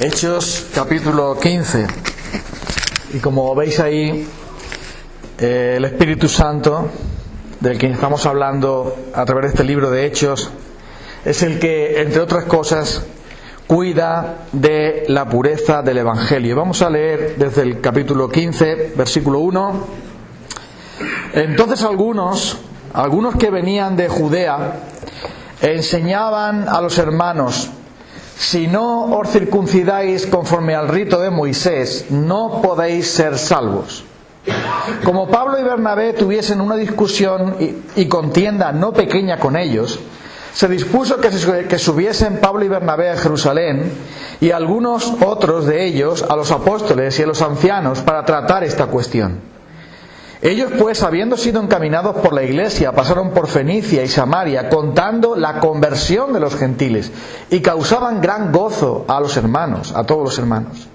Hechos capítulo 15. Y como veis ahí, el Espíritu Santo, del que estamos hablando a través de este libro de Hechos, es el que, entre otras cosas, cuida de la pureza del Evangelio. Vamos a leer desde el capítulo 15, versículo 1. Entonces algunos que venían de Judea enseñaban a los hermanos: si no os circuncidáis conforme al rito de Moisés, no podéis ser salvos. Como Pablo y Bernabé tuviesen una discusión y contienda no pequeña con ellos, se dispuso que subiesen Pablo y Bernabé a Jerusalén y algunos otros de ellos a los apóstoles y a los ancianos para tratar esta cuestión. Ellos pues, habiendo sido encaminados por la iglesia, pasaron por Fenicia y Samaria, contando la conversión de los gentiles, y causaban gran gozo a los hermanos, a todos los hermanos.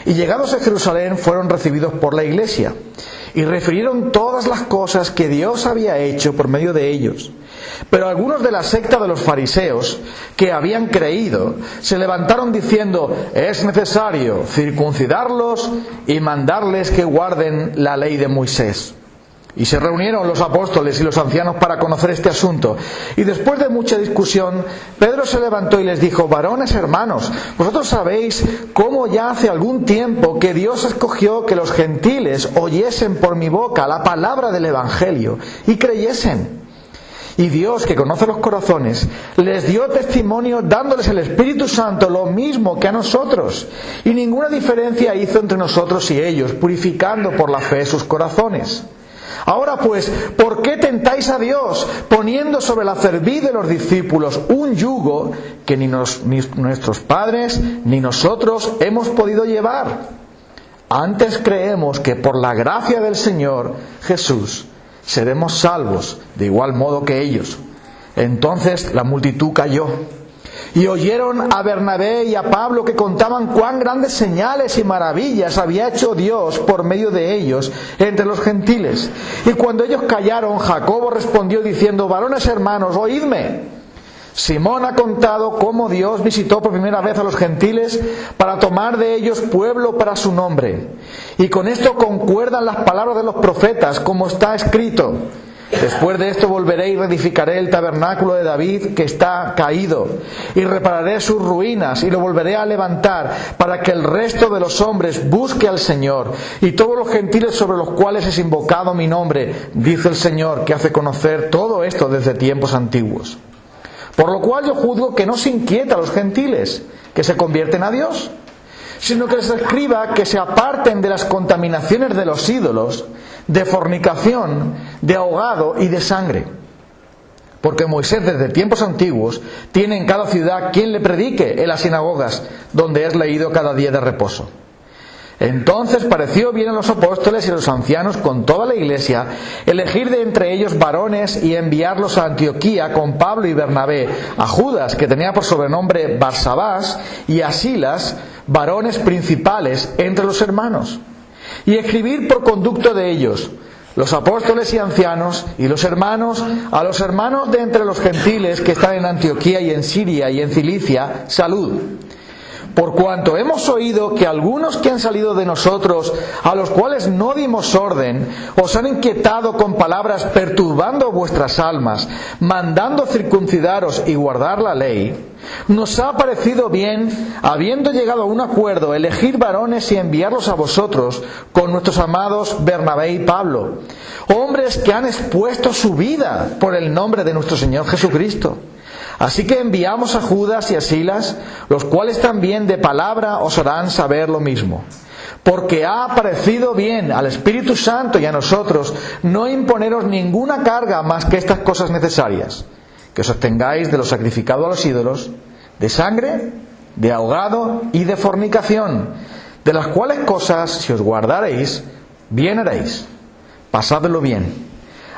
Y llegados a Jerusalén fueron recibidos por la iglesia, y refirieron todas las cosas que Dios había hecho por medio de ellos. Pero algunos de la secta de los fariseos, que habían creído, se levantaron diciendo: es necesario circuncidarlos y mandarles que guarden la ley de Moisés. Y se reunieron los apóstoles y los ancianos para conocer este asunto. Y después de mucha discusión, Pedro se levantó y les dijo: varones hermanos, vosotros sabéis cómo ya hace algún tiempo que Dios escogió que los gentiles oyesen por mi boca la palabra del Evangelio y creyesen. Y Dios, que conoce los corazones, les dio testimonio dándoles el Espíritu Santo lo mismo que a nosotros. Y ninguna diferencia hizo entre nosotros y ellos, purificando por la fe sus corazones. Ahora pues, ¿por qué tentáis a Dios, poniendo sobre la cerviz de los discípulos un yugo que ni nuestros padres ni nosotros hemos podido llevar? Antes creemos que por la gracia del Señor Jesús seremos salvos de igual modo que ellos. Entonces la multitud cayó, y oyeron a Bernabé y a Pablo que contaban cuán grandes señales y maravillas había hecho Dios por medio de ellos entre los gentiles. Y cuando ellos callaron, Jacobo respondió diciendo: varones hermanos, oídme. Simón ha contado cómo Dios visitó por primera vez a los gentiles para tomar de ellos pueblo para su nombre. Y con esto concuerdan las palabras de los profetas, como está escrito: después de esto volveré y reedificaré el tabernáculo de David que está caído, y repararé sus ruinas y lo volveré a levantar, para que el resto de los hombres busque al Señor, y todos los gentiles sobre los cuales es invocado mi nombre, dice el Señor, que hace conocer todo esto desde tiempos antiguos. Por lo cual yo juzgo que no se inquieta a los gentiles que se convierten a Dios, sino que les escriba que se aparten de las contaminaciones de los ídolos, de fornicación, de ahogado y de sangre. Porque Moisés desde tiempos antiguos tiene en cada ciudad quien le predique en las sinagogas, donde es leído cada día de reposo. Entonces pareció bien a los apóstoles y a los ancianos con toda la iglesia elegir de entre ellos varones y enviarlos a Antioquía con Pablo y Bernabé, a Judas, que tenía por sobrenombre Barsabás, y a Silas, varones principales entre los hermanos, y escribir por conducto de ellos: los apóstoles y ancianos y los hermanos, a los hermanos de entre los gentiles que están en Antioquía y en Siria y en Cilicia, salud. Por cuanto hemos oído que algunos que han salido de nosotros, a los cuales no dimos orden, os han inquietado con palabras perturbando vuestras almas, mandando circuncidaros y guardar la ley, nos ha parecido bien, habiendo llegado a un acuerdo, elegir varones y enviarlos a vosotros con nuestros amados Bernabé y Pablo, hombres que han expuesto su vida por el nombre de nuestro Señor Jesucristo. Así que enviamos a Judas y a Silas, los cuales también de palabra os harán saber lo mismo. Porque ha parecido bien al Espíritu Santo y a nosotros no imponeros ninguna carga más que estas cosas necesarias: que os abstengáis de lo sacrificado a los ídolos, de sangre, de ahogado y de fornicación, de las cuales cosas, si os guardaréis, bien haréis. Pasadlo bien.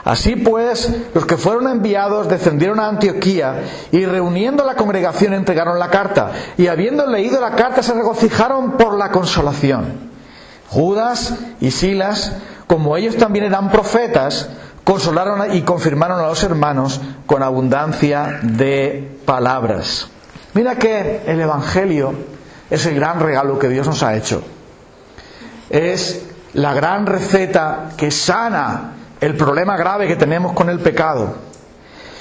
Así pues, los que fueron enviados descendieron a Antioquía y reuniendo la congregación entregaron la carta, y habiendo leído la carta se regocijaron por la consolación. Judas y Silas, como ellos también eran profetas, consolaron y confirmaron a los hermanos con abundancia de palabras. Mira que el Evangelio es el gran regalo que Dios nos ha hecho. Es la gran receta que sana el problema grave que tenemos con el pecado.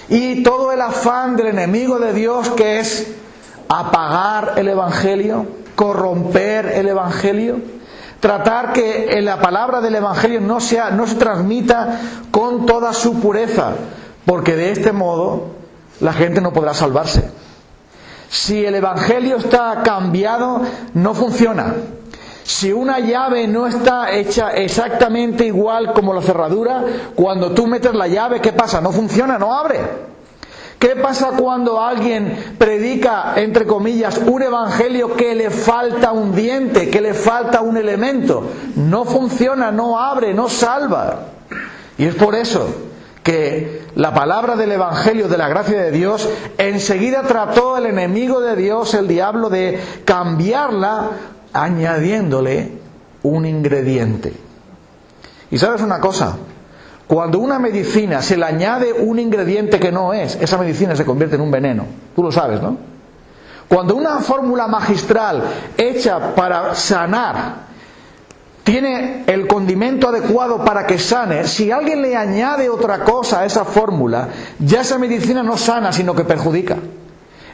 Y todo el afán del enemigo de Dios, que es apagar el Evangelio, corromper el Evangelio, tratar que la palabra del Evangelio no se transmita con toda su pureza, porque de este modo la gente no podrá salvarse. Si el Evangelio está cambiado, no funciona. Si una llave no está hecha exactamente igual como la cerradura, cuando tú metes la llave, ¿qué pasa? No funciona, no abre. ¿Qué pasa cuando alguien predica, entre comillas, un evangelio que le falta un diente, que le falta un elemento? No funciona, no abre, no salva. Y es por eso que la palabra del evangelio de la gracia de Dios enseguida trató el enemigo de Dios, el diablo, de cambiarla añadiéndole un ingrediente. Y sabes una cosa, cuando una medicina se le añade un ingrediente que no es, esa medicina se convierte en un veneno. Tú lo sabes, ¿no? Cuando una fórmula magistral hecha para sanar tiene el condimento adecuado para que sane, si alguien le añade otra cosa a esa fórmula, ya esa medicina no sana, sino que perjudica.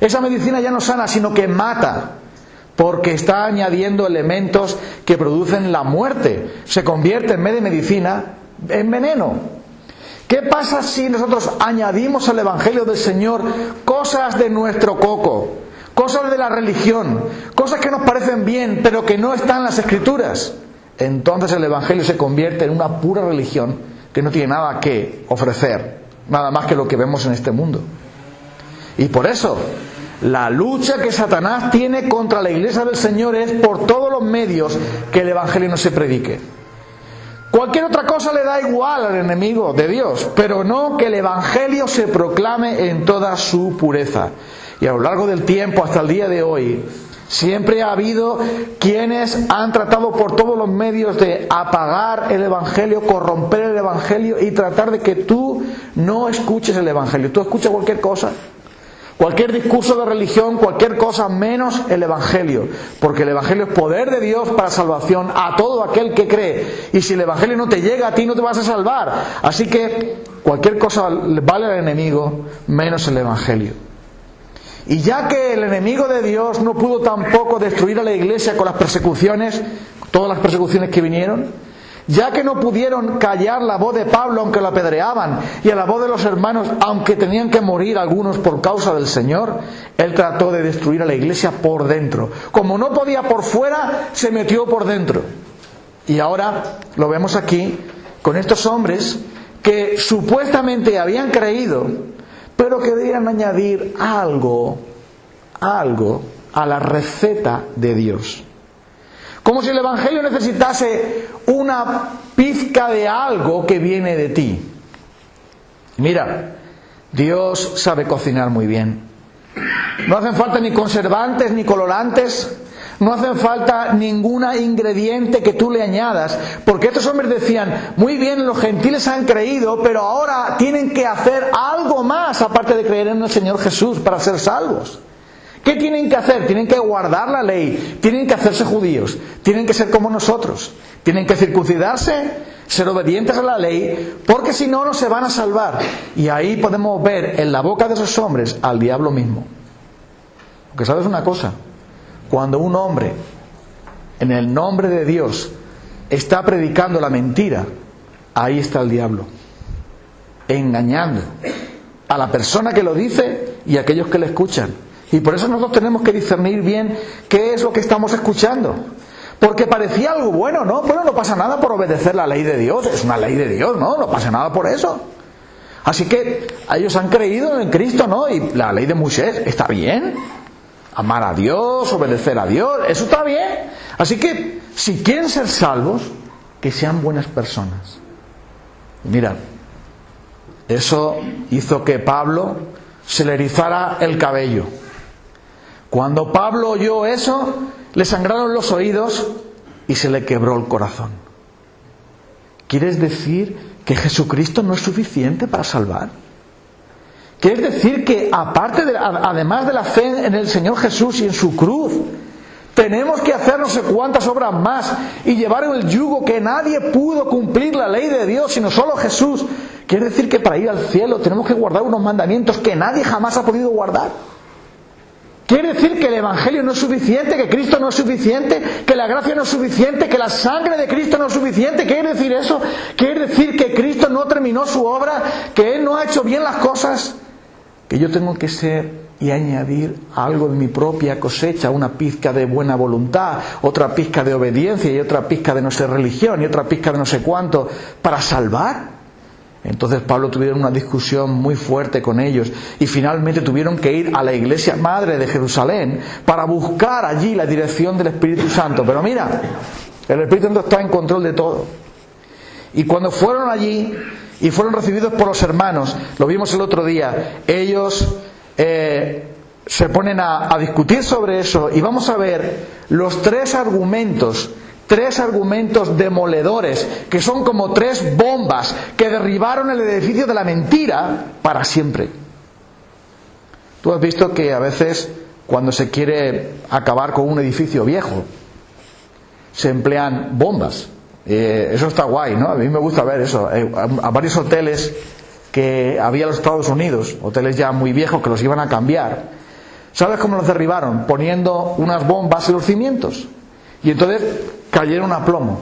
Esa medicina ya no sana, sino que mata, porque está añadiendo elementos que producen la muerte. Se convierte en vez de medicina en veneno. ¿Qué pasa si nosotros añadimos al Evangelio del Señor cosas de nuestro coco, cosas de la religión, cosas que nos parecen bien pero que no están en las Escrituras? Entonces el Evangelio se convierte en una pura religión que no tiene nada que ofrecer, nada más que lo que vemos en este mundo. Y por eso la lucha que Satanás tiene contra la iglesia del Señor es por todos los medios que el Evangelio no se predique. Cualquier otra cosa le da igual al enemigo de Dios, pero no que el Evangelio se proclame en toda su pureza. Y a lo largo del tiempo, hasta el día de hoy, siempre ha habido quienes han tratado por todos los medios de apagar el Evangelio, corromper el Evangelio y tratar de que tú no escuches el Evangelio. Tú escuchas cualquier cosa, cualquier discurso de religión, cualquier cosa menos el Evangelio, porque el Evangelio es poder de Dios para salvación a todo aquel que cree, y si el Evangelio no te llega a ti no te vas a salvar. Así que cualquier cosa vale al enemigo menos el Evangelio. Y ya que el enemigo de Dios no pudo tampoco destruir a la iglesia con las persecuciones, todas las persecuciones que vinieron, ya que no pudieron callar la voz de Pablo aunque lo apedreaban, y a la voz de los hermanos aunque tenían que morir algunos por causa del Señor, él trató de destruir a la iglesia por dentro. Como no podía por fuera, se metió por dentro. Y ahora lo vemos aquí con estos hombres que supuestamente habían creído, pero querían añadir algo a la receta de Dios. Como si el Evangelio necesitase una pizca de algo que viene de ti. Mira, Dios sabe cocinar muy bien. No hacen falta ni conservantes ni colorantes. No hacen falta ningún ingrediente que tú le añadas. Porque estos hombres decían, muy bien, los gentiles han creído, pero ahora tienen que hacer algo más aparte de creer en el Señor Jesús para ser salvos. ¿Qué tienen que hacer? Tienen que guardar la ley, tienen que hacerse judíos, tienen que ser como nosotros, tienen que circuncidarse, ser obedientes a la ley, porque si no, no se van a salvar. Y ahí podemos ver en la boca de esos hombres al diablo mismo. Porque sabes una cosa, cuando un hombre, en el nombre de Dios, está predicando la mentira, ahí está el diablo, engañando a la persona que lo dice y a aquellos que le escuchan. Y por eso nosotros tenemos que discernir bien qué es lo que estamos escuchando. Porque parecía algo bueno, ¿no? Bueno, no pasa nada por obedecer la ley de Dios. Es una ley de Dios, ¿no? No pasa nada por eso. Así que ellos han creído en Cristo, ¿no? Y la ley de Moisés está bien. Amar a Dios, obedecer a Dios, eso está bien. Así que si quieren ser salvos, que sean buenas personas. Mira, eso hizo que Pablo se le erizara el cabello. Cuando Pablo oyó eso, le sangraron los oídos y se le quebró el corazón. ¿Quieres decir que Jesucristo no es suficiente para salvar? ¿Quieres decir que además de la fe en el Señor Jesús y en su cruz, Tenemos que hacer no sé cuántas obras más y llevar el yugo que nadie pudo cumplir la ley de Dios, sino solo Jesús. Quiere decir que para ir al cielo tenemos que guardar unos mandamientos que nadie jamás ha podido guardar. Quiere decir que el Evangelio no es suficiente, que Cristo no es suficiente, que la gracia no es suficiente, que la sangre de Cristo no es suficiente. ¿Quiere decir eso? ¿Quiere decir que Cristo no terminó su obra, que Él no ha hecho bien las cosas? Que yo tengo que ser y añadir algo de mi propia cosecha, una pizca de buena voluntad, otra pizca de obediencia y otra pizca de no sé religión y otra pizca de no sé cuánto para salvar. Entonces Pablo tuvieron una discusión muy fuerte con ellos y finalmente tuvieron que ir a la iglesia madre de Jerusalén para buscar allí la dirección del Espíritu Santo. Pero mira, el Espíritu Santo está en control de todo. Y cuando fueron allí y fueron recibidos por los hermanos, lo vimos el otro día, ellos se ponen a discutir sobre eso y vamos a ver los tres argumentos demoledores, que son como tres bombas que derribaron el edificio de la mentira para siempre. Tú has visto que a veces cuando se quiere acabar con un edificio viejo se emplean bombas. Eso está guay, ¿no? A mí me gusta ver eso. A varios hoteles que había en los Estados Unidos, hoteles ya muy viejos que los iban a cambiar, ¿sabes cómo los derribaron? Poniendo unas bombas en los cimientos. Y entonces cayeron a plomo.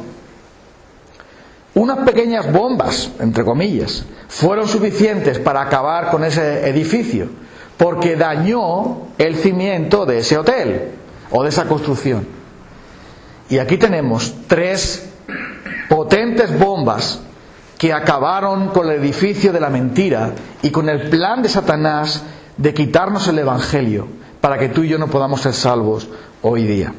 Unas pequeñas bombas, entre comillas, fueron suficientes para acabar con ese edificio, porque dañó el cimiento de ese hotel o de esa construcción. Y aquí tenemos tres potentes bombas que acabaron con el edificio de la mentira y con el plan de Satanás de quitarnos el Evangelio para que tú y yo no podamos ser salvos hoy día.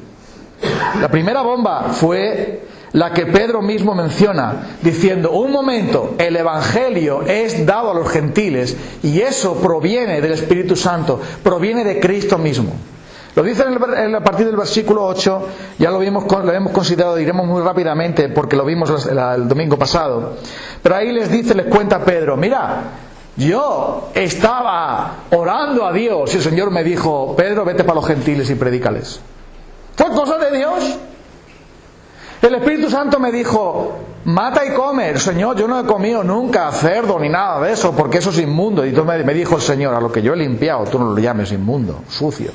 La primera bomba fue la que Pedro mismo menciona, diciendo, un momento, el Evangelio es dado a los gentiles y eso proviene del Espíritu Santo, proviene de Cristo mismo. Lo dice a partir del versículo 8, ya lo hemos considerado, diremos muy rápidamente porque lo vimos el domingo pasado. Pero ahí les cuenta Pedro, mira, yo estaba orando a Dios y el Señor me dijo, Pedro, vete para los gentiles y predícales. ¿Fue cosa de Dios? El Espíritu Santo me dijo, mata y come. Señor, yo no he comido nunca cerdo ni nada de eso porque eso es inmundo. Y entonces me dijo el Señor, a lo que yo he limpiado, tú no lo llames inmundo, sucio.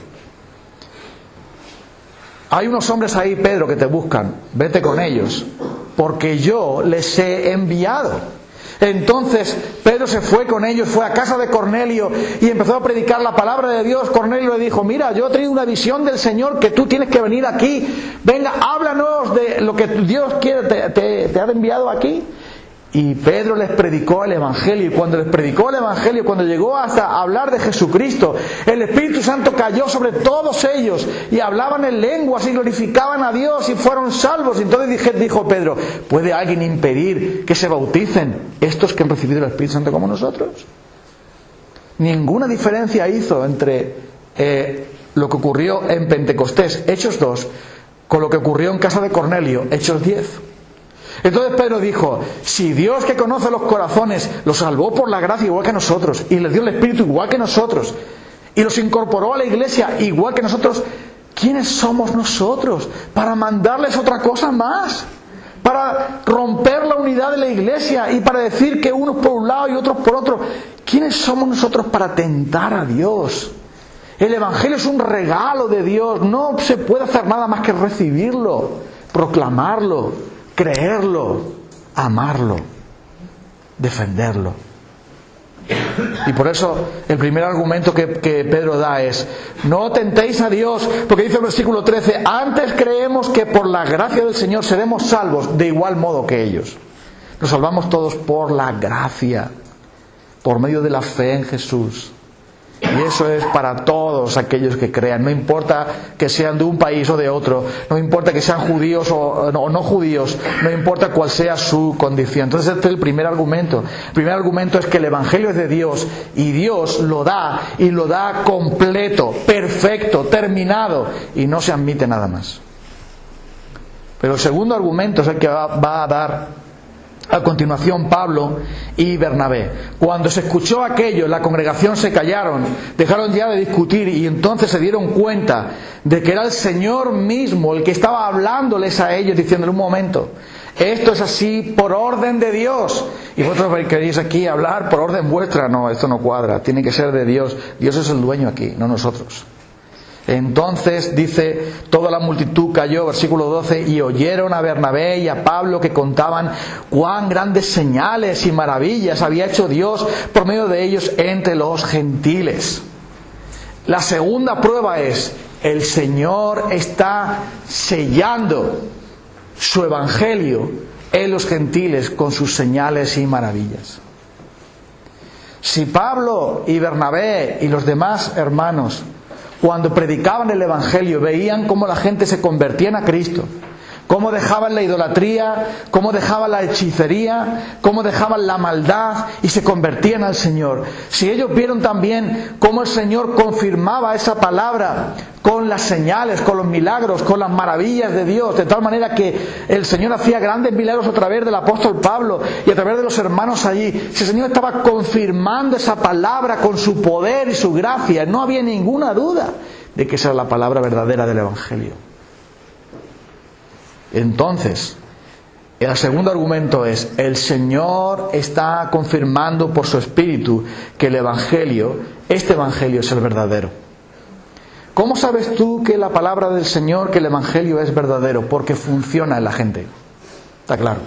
Hay unos hombres ahí, Pedro, que te buscan. Vete con ellos, porque yo les he enviado. Entonces Pedro se fue con ellos, fue a casa de Cornelio y empezó a predicar la palabra de Dios. Cornelio le dijo, mira, yo he tenido una visión del Señor que tú tienes que venir aquí. Venga, háblanos de lo que Dios quiere, te ha enviado aquí. Y Pedro les predicó el Evangelio, y cuando les predicó el Evangelio, cuando llegó hasta hablar de Jesucristo, el Espíritu Santo cayó sobre todos ellos y hablaban en lenguas y glorificaban a Dios y fueron salvos. Y entonces dijo Pedro, ¿puede alguien impedir que se bauticen estos que han recibido el Espíritu Santo como nosotros? Ninguna diferencia hizo entre lo que ocurrió en Pentecostés, Hechos 2, con lo que ocurrió en casa de Cornelio, Hechos 10. Entonces Pedro dijo, si Dios que conoce los corazones los salvó por la gracia igual que nosotros y les dio el Espíritu igual que nosotros y los incorporó a la iglesia igual que nosotros, ¿quiénes somos nosotros para mandarles otra cosa más? Para romper la unidad de la iglesia y para decir que unos por un lado y otros por otro. ¿Quiénes somos nosotros para tentar a Dios? El Evangelio es un regalo de Dios, no se puede hacer nada más que recibirlo, proclamarlo, creerlo, amarlo, defenderlo. Y por eso el primer argumento que Pedro da es, no tentéis a Dios, porque dice el versículo 13, antes creemos que por la gracia del Señor seremos salvos de igual modo que ellos. Nos salvamos todos por la gracia, por medio de la fe en Jesús. Y eso es para todos aquellos que crean, no importa que sean de un país o de otro, no importa que sean judíos o no judíos, no importa cuál sea su condición. Entonces este es el primer argumento. El primer argumento es que el Evangelio es de Dios y Dios lo da y lo da completo, perfecto, terminado y no se admite nada más. Pero el segundo argumento es el que va a dar A continuación, Pablo y Bernabé. Cuando se escuchó aquello, la congregación se callaron, dejaron ya de discutir y entonces se dieron cuenta de que era el Señor mismo el que estaba hablándoles a ellos, diciéndoles: un momento, esto es así por orden de Dios. Y vosotros queréis aquí hablar por orden vuestra. No, esto no cuadra, tiene que ser de Dios. Dios es el dueño aquí, no nosotros. Entonces dice: toda la multitud cayó, versículo 12, y oyeron a Bernabé y a Pablo que contaban cuán grandes señales y maravillas había hecho Dios por medio de ellos entre los gentiles. La segunda prueba es: el Señor está sellando su evangelio en los gentiles con sus señales y maravillas. Si Pablo y Bernabé y los demás hermanos, cuando predicaban el evangelio, veían cómo la gente se convertía a Cristo, cómo dejaban la idolatría, cómo dejaban la hechicería, cómo dejaban la maldad y se convertían al Señor. Si ellos vieron también cómo el Señor confirmaba esa palabra con las señales, con los milagros, con las maravillas de Dios, de tal manera que el Señor hacía grandes milagros a través del apóstol Pablo y a través de los hermanos allí, si el Señor estaba confirmando esa palabra con su poder y su gracia, no había ninguna duda de que esa era la palabra verdadera del evangelio. Entonces, el segundo argumento es: el Señor está confirmando por su Espíritu que el evangelio, este evangelio es el verdadero. ¿Cómo sabes tú que la palabra del Señor, que el evangelio es verdadero? Porque funciona en la gente. Está claro.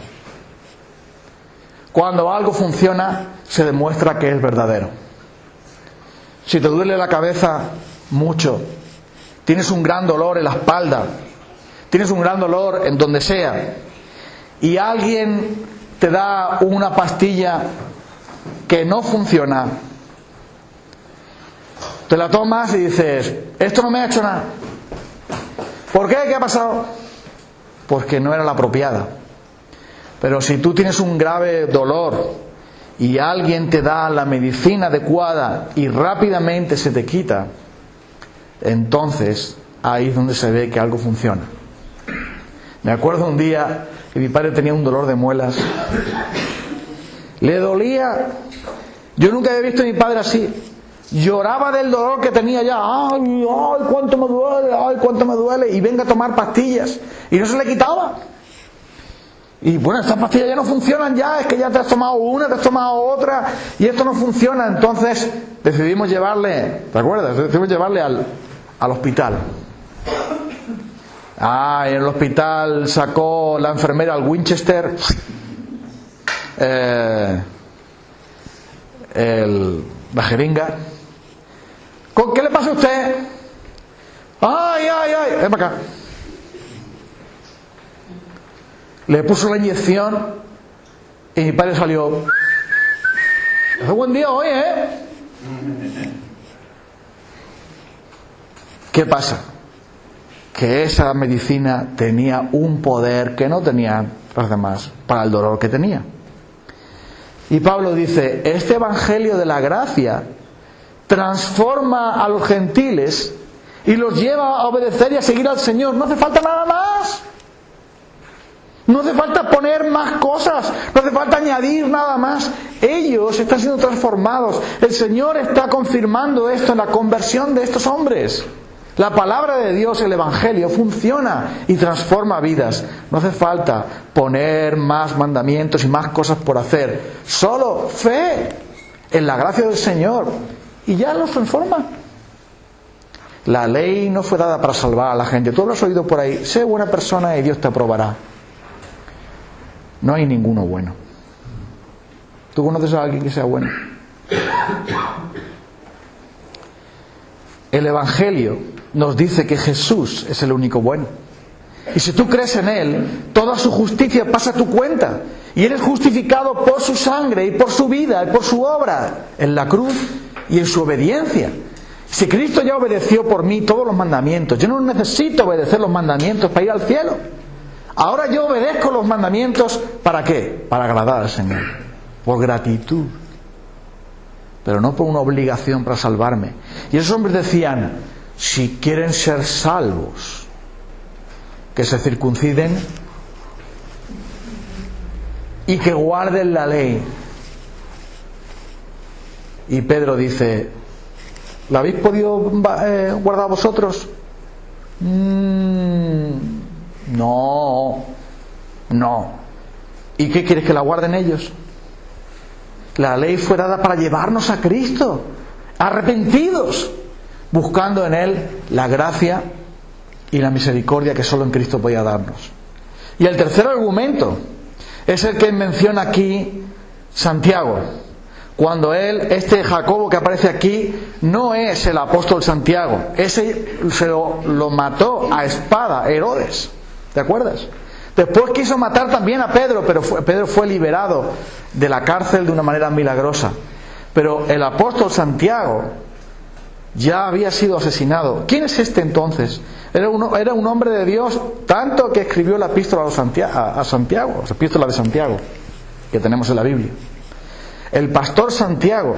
Cuando algo funciona, se demuestra que es verdadero. Si te duele la cabeza mucho, tienes un gran dolor en la espalda, tienes un gran dolor en donde sea, y alguien te da una pastilla que no funciona, te la tomas y dices: esto no me ha hecho nada. ¿Por qué? ¿Qué ha pasado? Porque no era la apropiada. Pero si tú tienes un grave dolor y alguien te da la medicina adecuada y rápidamente se te quita, entonces ahí es donde se ve que algo funciona. Me acuerdo un día que mi padre tenía un dolor de muelas. Le dolía. Yo nunca había visto a mi padre así. Lloraba del dolor que tenía ya. ¡Ay, ay, cuánto me duele! ¡Ay, cuánto me duele! Y venga a tomar pastillas. Y no se le quitaba. Y bueno, estas pastillas ya no funcionan ya. Es que ya te has tomado una, te has tomado otra. Y esto no funciona. Entonces decidimos llevarle, ¿te acuerdas? Decidimos llevarle al hospital. Y en el hospital sacó la enfermera al Winchester la jeringa. ¿Qué le pasa a usted? ¡Ay! Ven para acá. Le puso la inyección y mi padre salió. Hace buen día hoy, ¿eh? ¿Qué pasa? Que esa medicina tenía un poder que no tenían los demás para el dolor que tenía. Y Pablo dice: este evangelio de la gracia transforma a los gentiles y los lleva a obedecer y a seguir al Señor. No hace falta nada más. No hace falta poner más cosas, no hace falta añadir nada más. Ellos están siendo transformados. El Señor está confirmando esto en la conversión de estos hombres. La palabra de Dios, el evangelio, funciona y transforma vidas. No hace falta poner más mandamientos y más cosas por hacer. Solo fe en la gracia del Señor y ya los transforma. La ley no fue dada para salvar a la gente. Tú lo has oído por ahí: sé buena persona y Dios te aprobará. No hay ninguno bueno. ¿Tú conoces a alguien que sea bueno? El evangelio nos dice que Jesús es el único bueno. Y si tú crees en Él, toda su justicia pasa a tu cuenta. Y eres justificado por su sangre y por su vida y por su obra en la cruz y en su obediencia. Si Cristo ya obedeció por mí todos los mandamientos, yo no necesito obedecer los mandamientos para ir al cielo. Ahora yo obedezco los mandamientos, ¿para qué? Para agradar al Señor, por gratitud, pero no por una obligación para salvarme. Y esos hombres decían: si quieren ser salvos, que se circunciden y que guarden la ley. Y Pedro dice, ¿la habéis podido guardar vosotros? No. ¿Y qué quieres, que la guarden ellos? La ley fue dada para llevarnos a Cristo, arrepentidos, buscando en Él la gracia y la misericordia que solo en Cristo podía darnos. Y el tercer argumento es el que menciona aquí Santiago. Cuando este Jacobo que aparece aquí no es el apóstol Santiago, ese lo mató a espada Herodes, ¿te acuerdas? Después quiso matar también a Pedro, pero Pedro fue liberado de la cárcel de una manera milagrosa. Pero el apóstol Santiago ya había sido asesinado. ¿Quién es este entonces? Era un hombre de Dios, tanto que escribió la epístola a Santiago, la epístola de Santiago, que tenemos en la Biblia. El pastor Santiago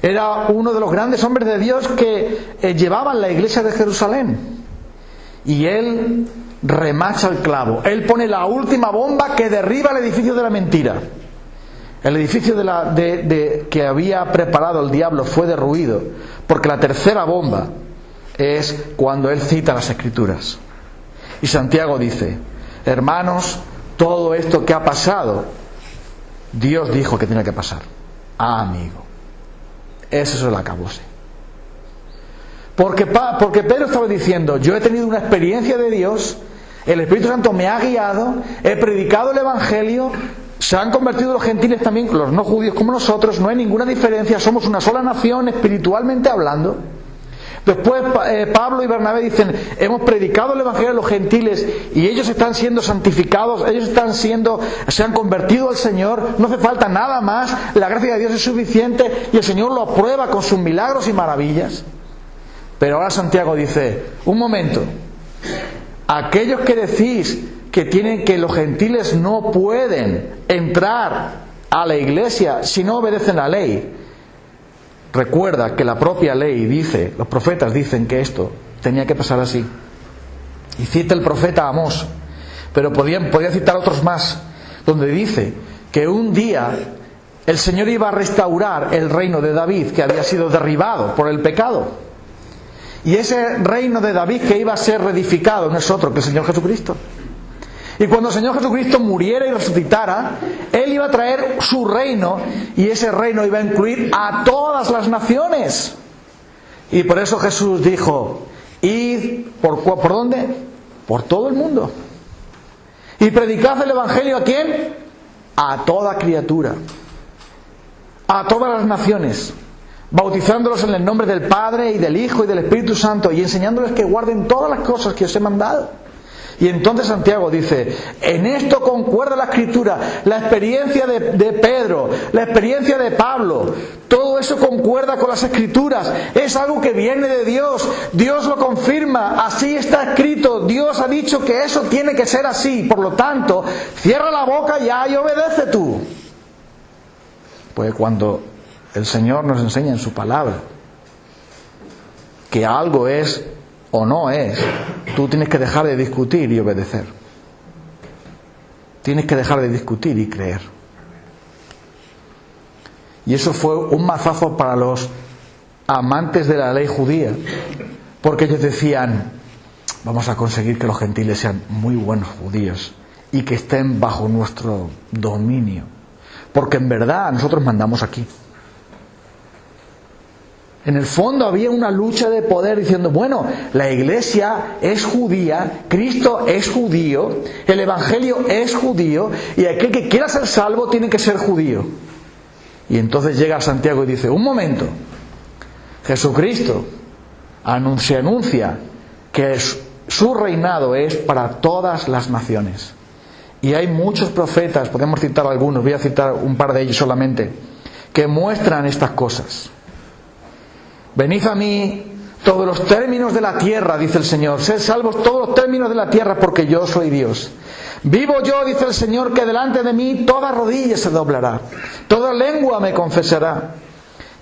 era uno de los grandes hombres de Dios que llevaban la iglesia de Jerusalén. Y él remacha el clavo. Él pone la última bomba que derriba el edificio de la mentira. El edificio que había preparado el diablo fue derruido, porque la tercera bomba es cuando él cita las Escrituras. Y Santiago dice, hermanos, todo esto que ha pasado, Dios dijo que tenía que pasar. Amigo, eso se lo acabóse. Porque Pedro estaba diciendo, yo he tenido una experiencia de Dios, el Espíritu Santo me ha guiado, he predicado el Evangelio, se han convertido los gentiles también, los no judíos como nosotros, no hay ninguna diferencia, somos una sola nación espiritualmente hablando. Después Pablo y Bernabé dicen, hemos predicado el Evangelio a los gentiles y ellos están siendo santificados, ellos se han convertido al Señor, no hace falta nada más, la gracia de Dios es suficiente y el Señor lo aprueba con sus milagros y maravillas. Pero ahora Santiago dice, un momento, aquellos que decís que los gentiles no pueden entrar a la iglesia si no obedecen la ley, recuerda que la propia ley dice, los profetas dicen que esto tenía que pasar así. Y cita el profeta Amós, pero podía citar otros más, donde dice que un día el Señor iba a restaurar el reino de David, que había sido derribado por el pecado. Y ese reino de David que iba a ser reedificado no es otro que el Señor Jesucristo. Y cuando el Señor Jesucristo muriera y resucitara, Él iba a traer su reino, y ese reino iba a incluir a todas las naciones. Y por eso Jesús dijo, id ¿por dónde? Por todo el mundo. Y predicad el Evangelio ¿a quién? A toda criatura, a todas las naciones, bautizándolos en el nombre del Padre y del Hijo y del Espíritu Santo, y enseñándoles que guarden todas las cosas que os he mandado. Y entonces Santiago dice, en esto concuerda la Escritura, la experiencia de Pedro, la experiencia de Pablo, todo eso concuerda con las Escrituras, es algo que viene de Dios, Dios lo confirma, así está escrito, Dios ha dicho que eso tiene que ser así, por lo tanto, cierra la boca ya y obedece tú. Pues cuando el Señor nos enseña en su palabra que algo es o no es, tú tienes que dejar de discutir y obedecer. Tienes que dejar de discutir y creer. Y eso fue un mazazo para los amantes de la ley judía, porque ellos decían, vamos a conseguir que los gentiles sean muy buenos judíos y que estén bajo nuestro dominio, porque en verdad nosotros mandamos aquí. En el fondo había una lucha de poder diciendo, bueno, la iglesia es judía, Cristo es judío, el Evangelio es judío, y aquel que quiera ser salvo tiene que ser judío. Y entonces llega Santiago y dice, un momento, Jesucristo se anuncia que su reinado es para todas las naciones. Y hay muchos profetas, podemos citar algunos, voy a citar un par de ellos solamente, que muestran estas cosas. Venid a mí todos los términos de la tierra, dice el Señor. Sed salvos todos los términos de la tierra, porque yo soy Dios. Vivo yo, dice el Señor, que delante de mí toda rodilla se doblará, toda lengua me confesará.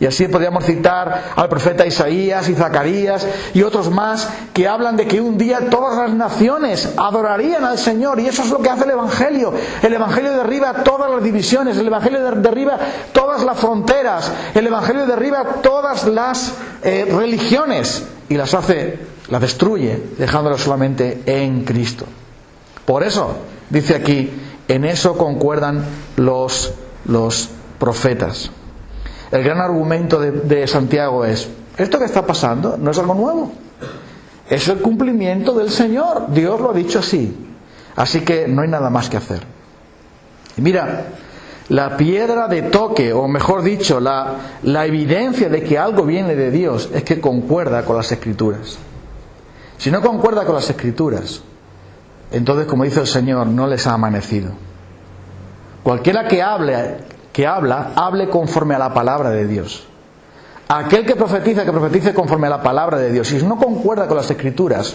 Y así podríamos citar al profeta Isaías y Zacarías y otros más que hablan de que un día todas las naciones adorarían al Señor, y eso es lo que hace el Evangelio. El Evangelio derriba todas las divisiones, el Evangelio derriba todas las fronteras, el Evangelio derriba todas las religiones y las destruye, dejándolas solamente en Cristo. Por eso, dice aquí, en eso concuerdan los profetas. El gran argumento de Santiago es: esto que está pasando no es algo nuevo, es el cumplimiento del Señor. Dios lo ha dicho así, así que no hay nada más que hacer. Y mira, la piedra de toque, o mejor dicho, la evidencia de que algo viene de Dios es que concuerda con las Escrituras. Si no concuerda con las Escrituras, entonces, como dice el Señor, no les ha amanecido. Cualquiera que hable conforme a la palabra de Dios. Aquel que profetice conforme a la palabra de Dios. Si no concuerda con las Escrituras,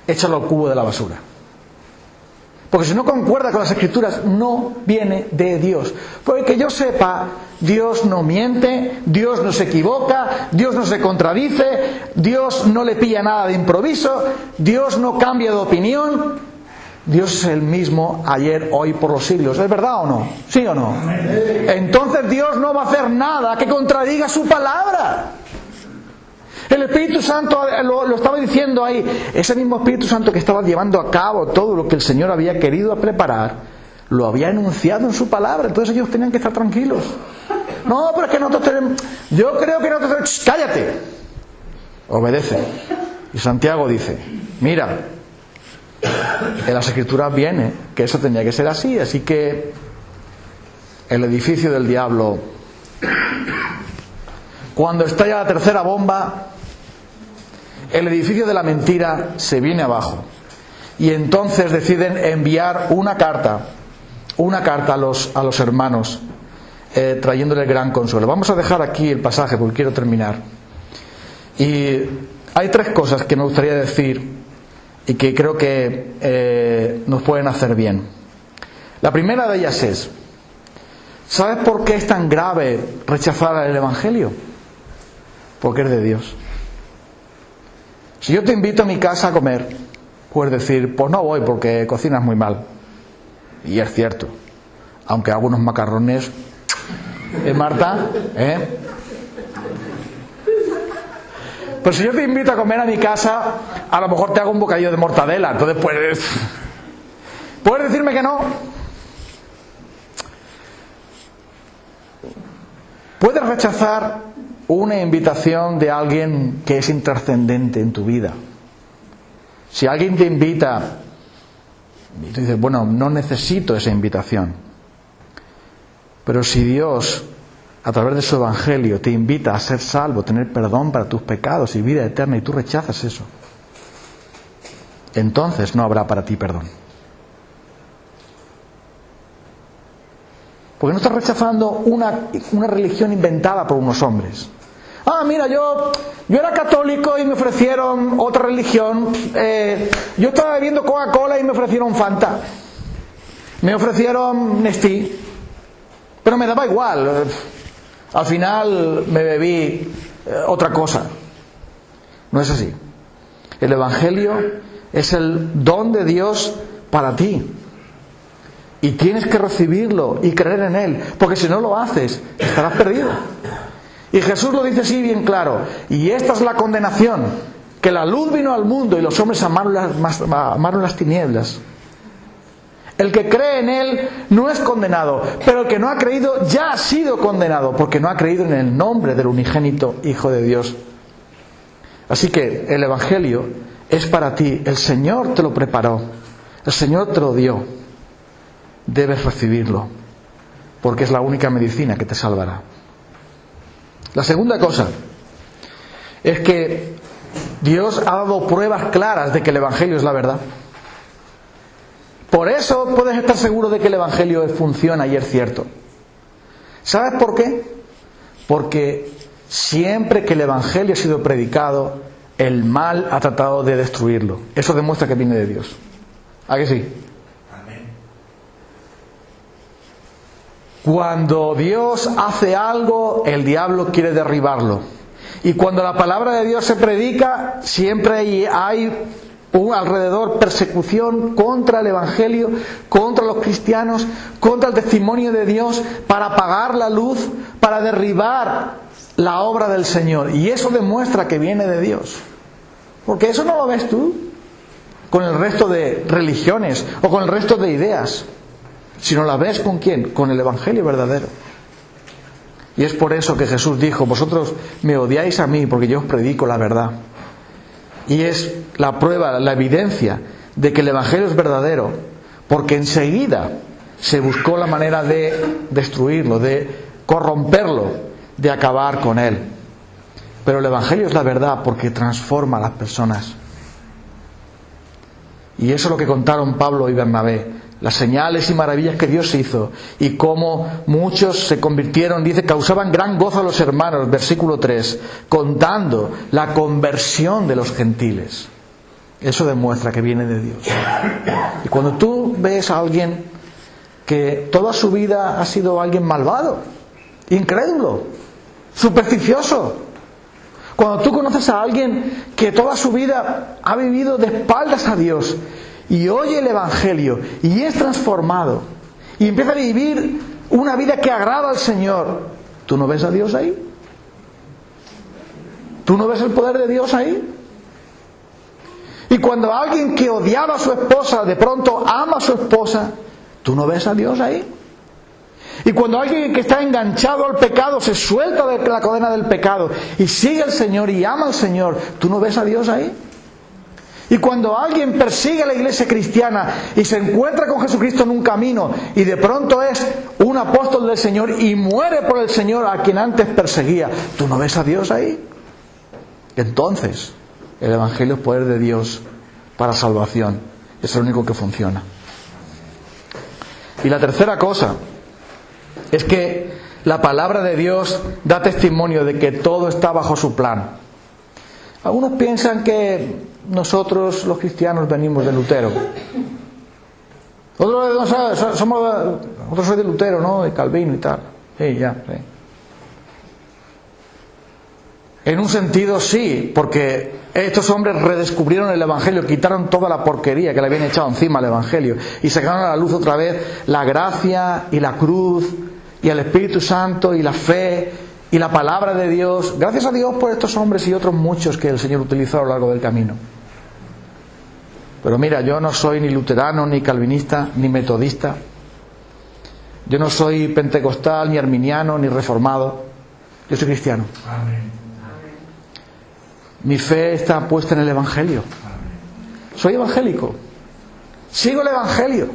échalo al cubo de la basura. Porque si no concuerda con las Escrituras, no viene de Dios. Porque que yo sepa, Dios no miente, Dios no se equivoca, Dios no se contradice, Dios no le pilla nada de improviso, Dios no cambia de opinión. Dios es el mismo ayer, hoy, por los siglos. ¿Es verdad o no? ¿Sí o no? Entonces Dios no va a hacer nada que contradiga su palabra. El Espíritu Santo lo estaba diciendo ahí. Ese mismo Espíritu Santo que estaba llevando a cabo todo lo que el Señor había querido preparar, lo había enunciado en su palabra. Entonces ellos tenían que estar tranquilos. No, pero es que nosotros tenemos... Yo creo que nosotros tenemos... ¡Cállate! Obedece. Y Santiago dice: mira, en las Escrituras viene que eso tenía que ser así, así que el edificio del diablo, cuando estalla la tercera bomba, el edificio de la mentira se viene abajo, y entonces deciden enviar una carta a los hermanos, trayéndole gran consuelo. Vamos a dejar aquí el pasaje porque quiero terminar. Y hay tres cosas que me gustaría decir y que creo que nos pueden hacer bien. La primera de ellas es: ¿sabes por qué es tan grave rechazar el Evangelio? Porque es de Dios. Si yo te invito a mi casa a comer, puedes decir: pues no voy porque cocinas muy mal. Y es cierto, aunque hago unos macarrones, Marta? Pero si yo te invito a comer a mi casa, a lo mejor te hago un bocadillo de mortadela. Entonces puedes decirme que no. Puedes rechazar una invitación de alguien que es intrascendente en tu vida. Si alguien te invita y tú dices: bueno, no necesito esa invitación. Pero si Dios, a través de su Evangelio, te invita a ser salvo, tener perdón para tus pecados y vida eterna, y tú rechazas eso, entonces no habrá para ti perdón. Porque no estás rechazando una religión inventada por unos hombres. Ah, mira, yo era católico y me ofrecieron otra religión. Yo estaba bebiendo Coca-Cola y me ofrecieron Fanta. Me ofrecieron Nestí. Pero me daba igual. Al final me bebí otra cosa. No es así. El Evangelio es el don de Dios para ti. Y tienes que recibirlo y creer en él. Porque si no lo haces, estarás perdido. Y Jesús lo dice así bien claro: y esta es la condenación, que la luz vino al mundo y los hombres amaron las tinieblas. El que cree en él no es condenado, pero el que no ha creído ya ha sido condenado, porque no ha creído en el nombre del unigénito Hijo de Dios. Así que el Evangelio es para ti. El Señor te lo preparó, el Señor te lo dio. Debes recibirlo, porque es la única medicina que te salvará. La segunda cosa es que Dios ha dado pruebas claras de que el Evangelio es la verdad. Por eso puedes estar seguro de que el Evangelio funciona y es cierto. ¿Sabes por qué? Porque siempre que el Evangelio ha sido predicado, el mal ha tratado de destruirlo. Eso demuestra que viene de Dios. ¿A que sí? Cuando Dios hace algo, el diablo quiere derribarlo. Y cuando la palabra de Dios se predica, siempre hay alrededor persecución contra el Evangelio, contra los cristianos, contra el testimonio de Dios, para apagar la luz, para derribar la obra del Señor. Y eso demuestra que viene de Dios. Porque eso no lo ves tú con el resto de religiones o con el resto de ideas, sino la ves ¿con quién? Con el Evangelio verdadero. Y es por eso que Jesús dijo: vosotros me odiáis a mí porque yo os predico la verdad. Y es la prueba, la evidencia de que el Evangelio es verdadero, porque enseguida se buscó la manera de destruirlo, de corromperlo, de acabar con él. Pero el Evangelio es la verdad porque transforma a las personas. Y eso es lo que contaron Pablo y Bernabé, las señales y maravillas que Dios hizo, y cómo muchos se convirtieron, dice, causaban gran gozo a los hermanos, versículo 3, contando la conversión de los gentiles. Eso demuestra que viene de Dios. Y cuando tú ves a alguien que toda su vida ha sido alguien malvado, incrédulo, supersticioso, cuando tú conoces a alguien que toda su vida ha vivido de espaldas a Dios y oye el Evangelio y es transformado y empieza a vivir una vida que agrada al Señor, ¿tú no ves a Dios ahí? ¿Tú no ves el poder de Dios ahí? Y cuando alguien que odiaba a su esposa de pronto ama a su esposa, ¿tú no ves a Dios ahí? Y cuando alguien que está enganchado al pecado se suelta de la cadena del pecado y sigue al Señor y ama al Señor, ¿tú no ves a Dios ahí? Y cuando alguien persigue a la iglesia cristiana y se encuentra con Jesucristo en un camino y de pronto es un apóstol del Señor y muere por el Señor a quien antes perseguía, ¿tú no ves a Dios ahí? Entonces, el Evangelio es poder de Dios para salvación. Es lo único que funciona. Y la tercera cosa es que la palabra de Dios da testimonio de que todo está bajo su plan. Algunos piensan que nosotros los cristianos venimos de Lutero. Otros soy de Lutero, ¿no? De Calvino y tal. Sí, ya, sí. En un sentido sí, porque estos hombres redescubrieron el Evangelio, quitaron toda la porquería que le habían echado encima al Evangelio y sacaron a la luz otra vez la gracia y la cruz y el Espíritu Santo y la fe y la palabra de Dios. Gracias a Dios por estos hombres y otros muchos que el Señor utilizó a lo largo del camino. Pero mira, yo no soy ni luterano, ni calvinista, ni metodista. Yo no soy pentecostal, ni arminiano, ni reformado. Yo soy cristiano. Amén. Mi fe está puesta en el Evangelio. Soy evangélico. Sigo el Evangelio.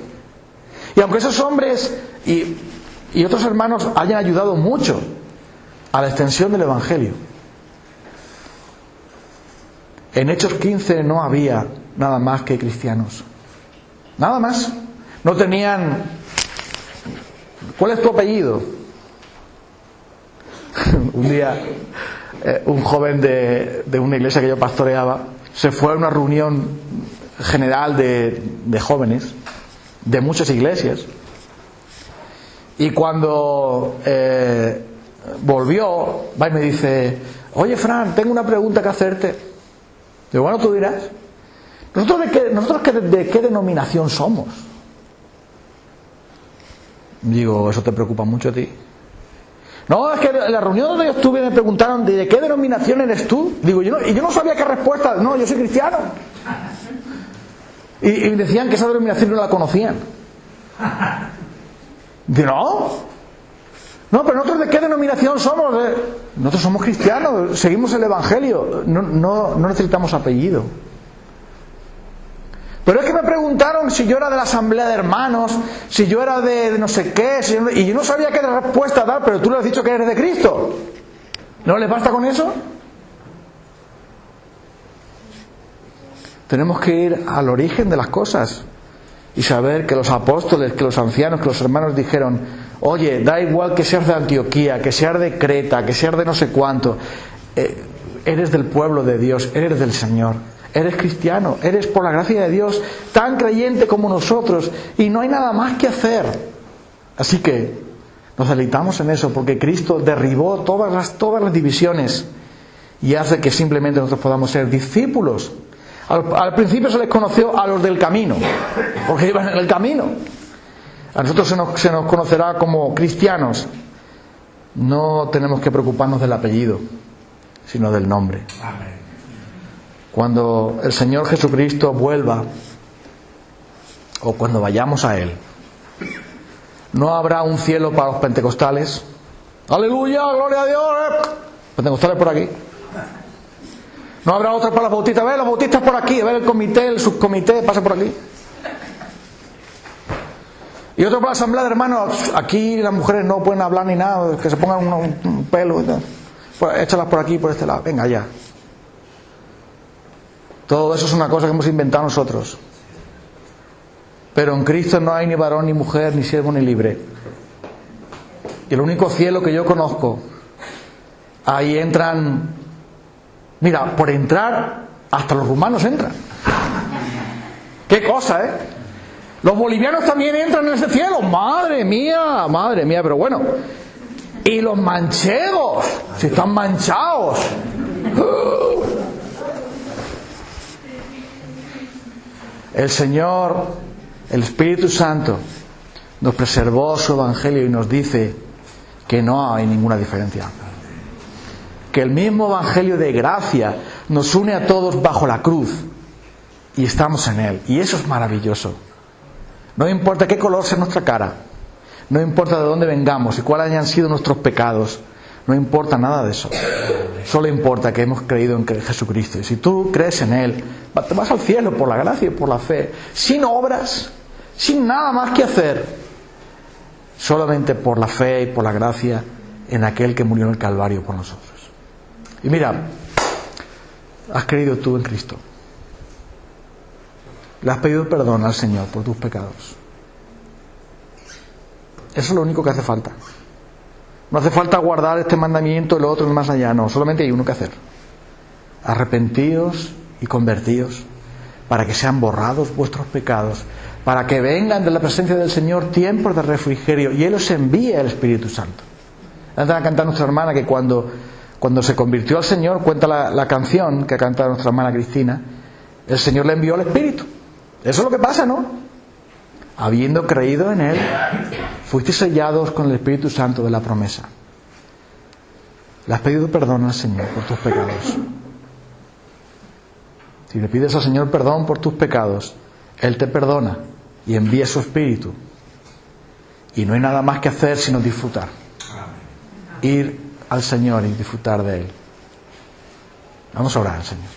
Y aunque esos hombres y otros hermanos hayan ayudado mucho a la extensión del Evangelio, en Hechos 15 no había nada más que cristianos. Nada más. No tenían... ¿Cuál es tu apellido? Un día un joven de una iglesia que yo pastoreaba se fue a una reunión general de jóvenes de muchas iglesias, y cuando volvió va y me dice: oye Fran, tengo una pregunta que hacerte. Digo, bueno, tú dirás. ¿Nosotros de qué denominación somos? Digo, ¿eso te preocupa mucho a ti? No, es que en la reunión donde yo estuve me preguntaron: ¿de qué denominación eres tú? Digo, yo no sabía qué respuesta. No, yo soy cristiano. Y decían que esa denominación no la conocían. Digo, no, pero nosotros ¿de qué denominación somos? Nosotros somos cristianos, seguimos el Evangelio, no necesitamos apellido. Pero es que me preguntaron si yo era de la asamblea de hermanos, si yo era de no sé qué, y yo no sabía qué respuesta dar, pero tú le has dicho que eres de Cristo. ¿No les basta con eso? Tenemos que ir al origen de las cosas y saber que los apóstoles, que los ancianos, que los hermanos dijeron: oye, da igual que seas de Antioquía, que seas de Creta, que seas de no sé cuánto, eres del pueblo de Dios, eres del Señor. Eres cristiano, eres por la gracia de Dios tan creyente como nosotros y no hay nada más que hacer. Así que Nos deleitamos en eso porque Cristo derribó todas las divisiones y hace que simplemente nosotros podamos ser discípulos. Al principio se les conoció a los del camino, porque iban en el camino. A nosotros se nos conocerá como cristianos. No tenemos que preocuparnos del apellido, sino del nombre. Amén. Cuando el Señor Jesucristo vuelva, o cuando vayamos a Él, no habrá un cielo para los pentecostales. ¡Aleluya! ¡Gloria a Dios! Pentecostales por aquí. No habrá otro para los bautistas. A ver, los bautistas por aquí. A ver, el comité, el subcomité, pasa por aquí. Y otro para la asamblea de hermanos. Aquí las mujeres no pueden hablar ni nada, que se pongan un pelo y tal. Pues échalas por aquí, por este lado. Venga, ya. Todo eso es una cosa que hemos inventado nosotros. Pero en Cristo no hay ni varón, ni mujer, ni siervo, ni libre. Y el único cielo que yo conozco, ahí entran... Mira, por entrar, hasta los rumanos entran. ¡Qué cosa, eh! Los bolivianos también entran en ese cielo. ¡Madre mía! ¡Madre mía! Pero bueno. Y los manchegos, si están manchados. El Señor, el Espíritu Santo, nos preservó su Evangelio y nos dice que no hay ninguna diferencia. Que el mismo Evangelio de gracia nos une a todos bajo la cruz y estamos en Él. Y eso es maravilloso. No importa qué color sea nuestra cara, no importa de dónde vengamos y cuáles hayan sido nuestros pecados, no importa nada de eso. Solo importa que hemos creído en Jesucristo. Y si tú crees en Él, te vas al cielo por la gracia y por la fe, sin obras, sin nada más que hacer, solamente por la fe y por la gracia en aquel que murió en el Calvario por nosotros. Y mira, has creído tú en Cristo. Le has pedido perdón al Señor por tus pecados. Eso es lo único que hace falta. No hace falta guardar este mandamiento, el otro, el más allá. No, solamente hay uno que hacer. Arrepentíos y convertíos para que sean borrados vuestros pecados, para que vengan de la presencia del Señor tiempos de refrigerio y Él os envíe el Espíritu Santo. Antes de cantar nuestra hermana que cuando se convirtió al Señor, cuenta la canción que ha cantado nuestra hermana Cristina, el Señor le envió el Espíritu. Eso es lo que pasa, ¿no? Habiendo creído en Él, fuisteis sellados con el Espíritu Santo de la promesa. Le has pedido perdón al Señor por tus pecados. Si le pides al Señor perdón por tus pecados, Él te perdona y envía su Espíritu. Y no hay nada más que hacer sino disfrutar. Ir al Señor y disfrutar de Él. Vamos a orar al Señor.